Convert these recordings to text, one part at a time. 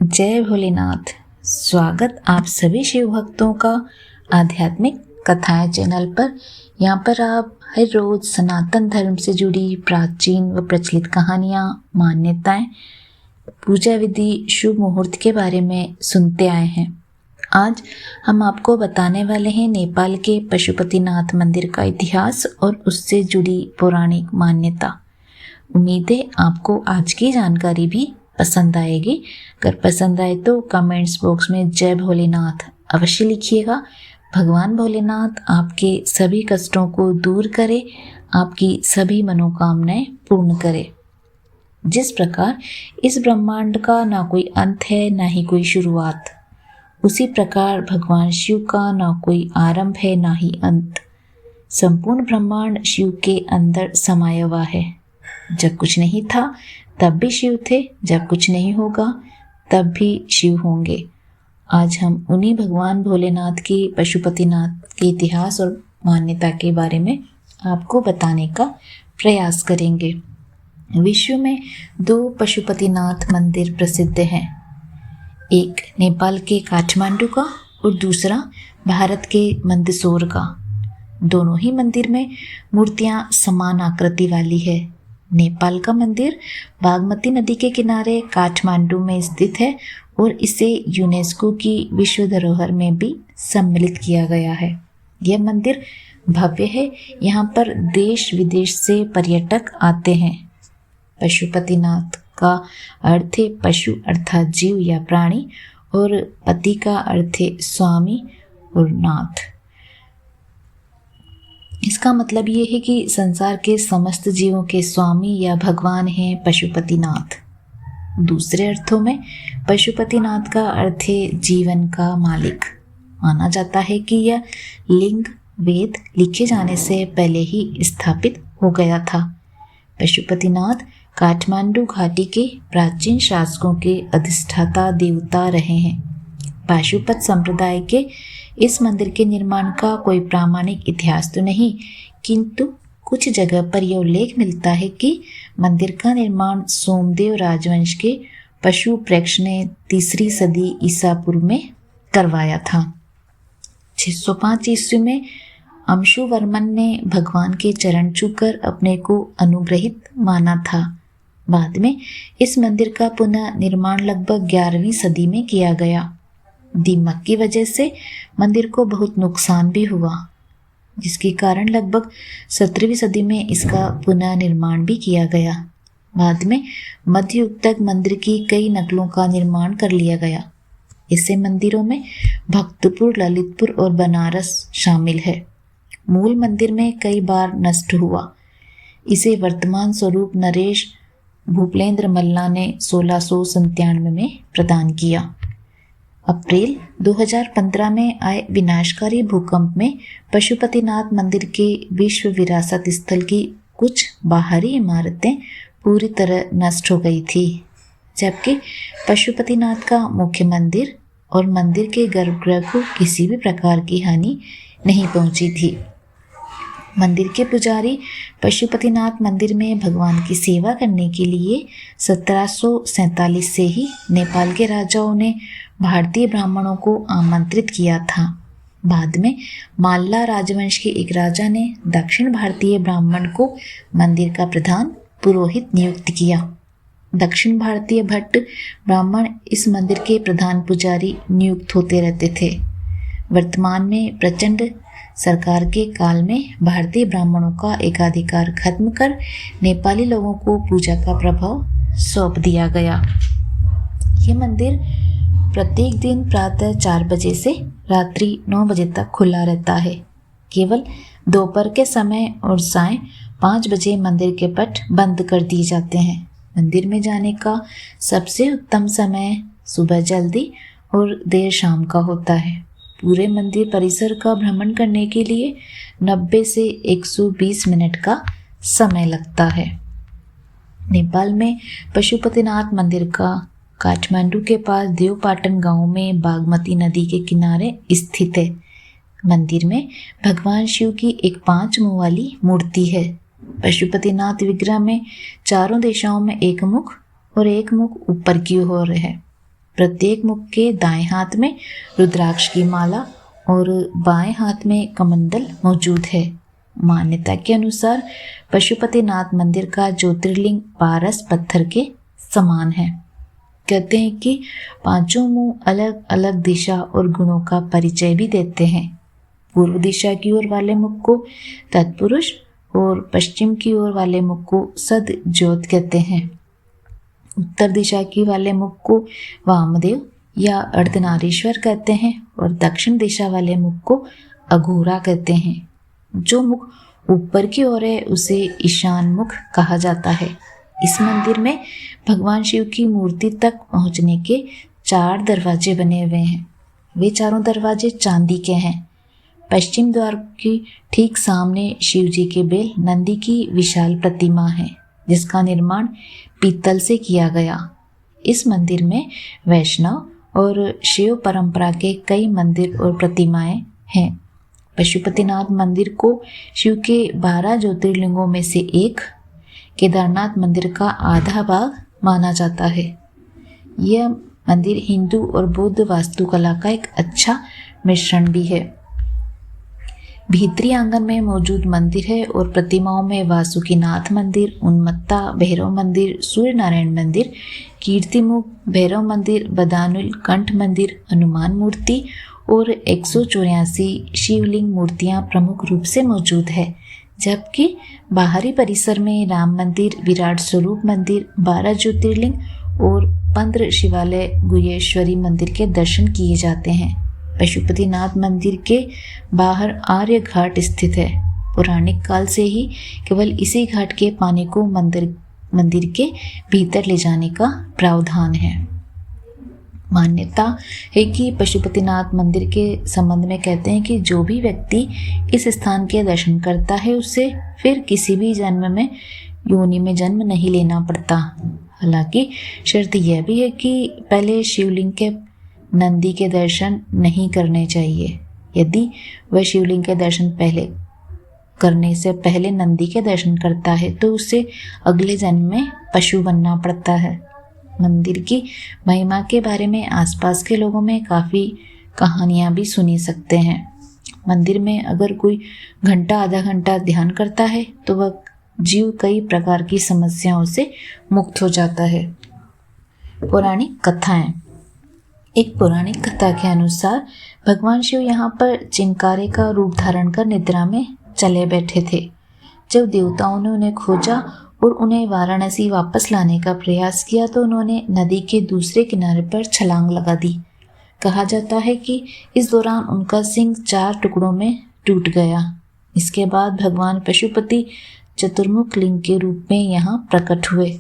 जय भोलेनाथ। स्वागत आप सभी शिव भक्तों का आध्यात्मिक कथाएं चैनल पर। यहाँ पर आप हर रोज सनातन धर्म से जुड़ी प्राचीन व प्रचलित कहानियाँ, मान्यताएं, पूजा विधि, शुभ मुहूर्त के बारे में सुनते आए हैं। आज हम आपको बताने वाले हैं नेपाल के पशुपतिनाथ मंदिर का इतिहास और उससे जुड़ी पौराणिक मान्यता। उम्मीद है आपको आज की जानकारी भी पसंद आएगी। अगर पसंद आए तो कमेंट्स बॉक्स में जय भोलेनाथ अवश्य लिखिएगा। भगवान भोलेनाथ आपके सभी कष्टों को दूर करे, आपकी सभी मनोकामनाएं पूर्ण करे। जिस प्रकार इस ब्रह्मांड का ना कोई अंत है ना ही कोई शुरुआत, उसी प्रकार भगवान शिव का ना कोई आरंभ है ना ही अंत। संपूर्ण ब्रह्मांड शिव के अंदर समाया हुआ है। जब कुछ नहीं था तब भी शिव थे, जब कुछ नहीं होगा तब भी शिव होंगे। आज हम उन्हीं भगवान भोलेनाथ की पशुपतिनाथ के इतिहास और मान्यता के बारे में आपको बताने का प्रयास करेंगे। विश्व में 2 पशुपतिनाथ मंदिर प्रसिद्ध हैं, एक नेपाल के काठमांडू का और दूसरा भारत के मंदसौर का। दोनों ही मंदिर में मूर्तियां समान आकृति वाली है। नेपाल का मंदिर बागमती नदी के किनारे काठमांडू में स्थित है और इसे यूनेस्को की विश्व धरोहर में भी सम्मिलित किया गया है। यह मंदिर भव्य है, यहाँ पर देश विदेश से पर्यटक आते हैं। पशुपतिनाथ का अर्थ है पशु अर्थात जीव या प्राणी, और पति का अर्थ है स्वामी और नाथ। इसका मतलब ये है कि संसार के समस्त जीवों के स्वामी या भगवान हैं पशुपतिनाथ। दूसरे अर्थों में पशुपतिनाथ का अर्थ है जीवन का मालिक। माना जाता है कि यह लिंग वेद लिखे जाने से पहले ही स्थापित हो गया था। पशुपतिनाथ काठमांडू घाटी के प्राचीन शासकों के अधिष्ठाता देवता रहे हैं। पाशुपत संप्रदाय के इस मंदिर के निर्माण का कोई प्रामाणिक इतिहास तो नहीं, किंतु कुछ जगह पर यह उल्लेख मिलता है कि मंदिर का निर्माण सोमदेव राजवंश के पशु प्रेक्ष ने 3री सदी ईसा पूर्व में करवाया था। 605 ईस्वी में अंशुवर्मन ने भगवान के चरण छूकर अपने को अनुग्रहित माना था। बाद में इस मंदिर का पुनः निर्माण लगभग 11वीं सदी में किया गया। दीमक की वजह से मंदिर को बहुत नुकसान भी हुआ, जिसके कारण लगभग 17वीं सदी में इसका पुनः निर्माण भी किया गया। बाद में मध्य युग तक मंदिर की कई नकलों का निर्माण कर लिया गया। ऐसे मंदिरों में भक्तपुर, ललितपुर और बनारस शामिल है। मूल मंदिर में कई बार नष्ट हुआ। इसे वर्तमान स्वरूप नरेश भूपेंद्र मल्ला ने 1697 में प्रदान किया। अप्रैल 2015 में आए विनाशकारी भूकंप में पशुपतिनाथ मंदिर के विश्व विरासत स्थल की कुछ बाहरी इमारतें पूरी तरह नष्ट हो गई थी, जबकि पशुपतिनाथ का मुख्य मंदिर और मंदिर के गर्भगृह को किसी भी प्रकार की हानि नहीं पहुंची थी। मंदिर के पुजारी पशुपतिनाथ मंदिर में भगवान की सेवा करने के लिए 1747 से ही नेपाल के राजाओं ने भारतीय ब्राह्मणों को आमंत्रित किया था। बाद में माल्ला राजवंश के एक राजा ने दक्षिण भारतीय ब्राह्मण को मंदिर का प्रधान पुरोहित नियुक्त किया। दक्षिण भारतीय भट्ट ब्राह्मण इस मंदिर के प्रधान पुजारी नियुक्त होते रहते थे। वर्तमान में प्रचंड सरकार के काल में भारतीय ब्राह्मणों का एकाधिकार खत्म कर नेपाली लोगों को पूजा का प्रभाव सौंप दिया गया। ये मंदिर प्रत्येक दिन प्रातः 4 बजे से रात्रि 9 बजे तक खुला रहता है। केवल दोपहर के समय और सायं 5 बजे मंदिर के पट बंद कर दिए जाते हैं। मंदिर में जाने का सबसे उत्तम समय सुबह जल्दी और देर शाम का होता है। पूरे मंदिर परिसर का भ्रमण करने के लिए 90 से 120 मिनट का समय लगता है। नेपाल में पशुपतिनाथ मंदिर का काठमांडू के पास देवपाटन गांव में बागमती नदी के किनारे स्थित है। मंदिर में भगवान शिव की एक 5 मुंह वाली मूर्ति है। पशुपतिनाथ विग्रह में चारों दिशाओं में एक मुख और एक मुख ऊपर की ओर है। प्रत्येक मुख के दाएं हाथ में रुद्राक्ष की माला और बाएं हाथ में कमंडल मौजूद है। मान्यता के अनुसार पशुपतिनाथ मंदिर का ज्योतिर्लिंग पारस पत्थर के समान है। कहते हैं कि पांचों मुंह अलग अलग दिशा और गुणों का परिचय भी देते हैं। पूर्व दिशा की ओर वाले मुख को तत्पुरुष और पश्चिम की ओर वाले मुख को सद ज्योत कहते हैं। उत्तर दिशा की वाले मुख को वामदेव या अर्धनारीश्वर कहते हैं और दक्षिण दिशा वाले मुख को अघोरा कहते हैं। जो मुख ऊपर की ओर है उसे ईशान मुख कहा जाता है। इस मंदिर में भगवान शिव की मूर्ति तक पहुंचने के 4 दरवाजे बने हुए हैं। वे चारों दरवाजे चांदी के हैं। पश्चिम द्वार की ठीक सामने शिव जी के बेल नंदी की विशाल प्रतिमा है, जिसका निर्माण पीतल से किया गया। इस मंदिर में वैष्णव और शिव परंपरा के कई मंदिर और प्रतिमाएं हैं। पशुपतिनाथ मंदिर को शिव के 12 ज्योतिर्लिंगों में से एक केदारनाथ मंदिर का आधा भाग माना जाता है। यह मंदिर हिंदू और बौद्ध वास्तुकला का एक अच्छा मिश्रण भी है। भीतरी आंगन में मौजूद मंदिर है और प्रतिमाओं में वासुकीनाथ मंदिर, उन्मत्ता भैरव मंदिर, सूर्य नारायण मंदिर, कीर्तिमुख भैरव मंदिर, बदानुल कंठ मंदिर, हनुमान मूर्ति और 184 शिवलिंग मूर्तियां प्रमुख रूप से मौजूद है। जबकि बाहरी परिसर में राम मंदिर, विराट स्वरूप मंदिर, 12 ज्योतिर्लिंग और 15 शिवालय गुहेश्वरी मंदिर के दर्शन किए जाते हैं। पशुपतिनाथ मंदिर के बाहर आर्य घाट स्थित है। पौराणिक काल से ही केवल इसी घाट के पानी को मंदिर के भीतर ले जाने का प्रावधान है। मान्यता है कि पशुपतिनाथ मंदिर के संबंध में कहते हैं कि जो भी व्यक्ति इस स्थान के दर्शन करता है उसे फिर किसी भी जन्म में योनि में जन्म नहीं लेना पड़ता। हालांकि शर्त यह भी है कि पहले शिवलिंग के नंदी के दर्शन नहीं करने चाहिए। यदि वह शिवलिंग के दर्शन पहले करने से पहले नंदी के दर्शन करता है तो उसे अगले जन्म में पशु बनना पड़ता है। मंदिर की महिमा के बारे में आसपास के लोगों में काफ़ी कहानियाँ भी सुनी सकते हैं। मंदिर में अगर कोई घंटा आधा घंटा ध्यान करता है तो वह जीव कई प्रकार की समस्याओं से मुक्त हो जाता है। पौराणिक कथाएं। एक पौराणिक कथा के अनुसार भगवान शिव यहाँ पर चिंकारे का रूप धारण कर निद्रा में चले बैठे थे। जब देवताओं ने उन्हें खोजा और उन्हें वाराणसी वापस लाने का प्रयास किया तो उन्होंने नदी के दूसरे किनारे पर छलांग लगा दी। कहा जाता है कि इस दौरान उनका सिंह 4 टुकड़ों में टूट गया। इसके बाद भगवान पशुपति चतुर्मुख लिंग के रूप में यहाँ प्रकट हुए।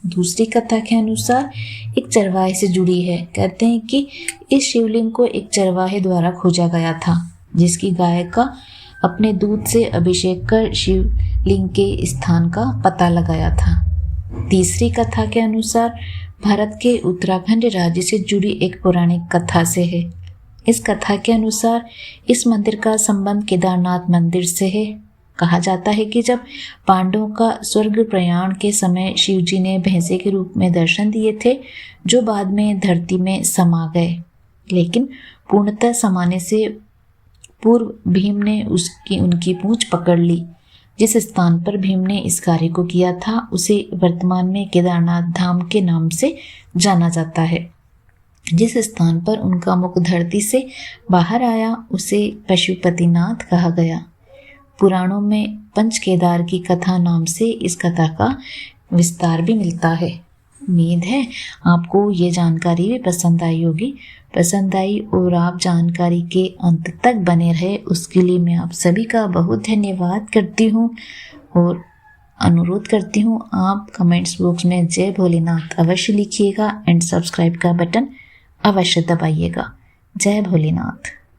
दूसरी कथा के अनुसार एक चरवाहे से जुड़ी है। कहते हैं कि इस शिवलिंग को एक चरवाहे द्वारा खोजा गया था, जिसकी गाय का अपने दूध से अभिषेक कर शिवलिंग के स्थान का पता लगाया था। तीसरी कथा के अनुसार भारत के उत्तराखंड राज्य से जुड़ी एक पौराणिक कथा से है। इस कथा के अनुसार इस मंदिर का संबंध केदारनाथ मंदिर से है। कहा जाता है कि जब पांडवों का स्वर्ग प्रयाण के समय शिवजी ने भैंसे के रूप में दर्शन दिए थे, जो बाद में धरती में समा गए, लेकिन पूर्णतः समाने से पूर्व भीम ने उनकी पूंछ पकड़ ली। जिस स्थान पर भीम ने इस कार्य को किया था उसे वर्तमान में केदारनाथ धाम के नाम से जाना जाता है। जिस स्थान पर उनका मुख धरती से बाहर आया उसे पशुपतिनाथ कहा गया। पुराणों में पंच केदार की कथा नाम से इस कथा का विस्तार भी मिलता है। उम्मीद है आपको ये जानकारी भी पसंद आई होगी। पसंद आई और आप जानकारी के अंत तक बने रहे उसके लिए मैं आप सभी का बहुत धन्यवाद करती हूँ और अनुरोध करती हूँ आप कमेंट्स बॉक्स में जय भोलेनाथ अवश्य लिखिएगा एंड सब्सक्राइब का बटन अवश्य दबाइएगा। जय भोलेनाथ।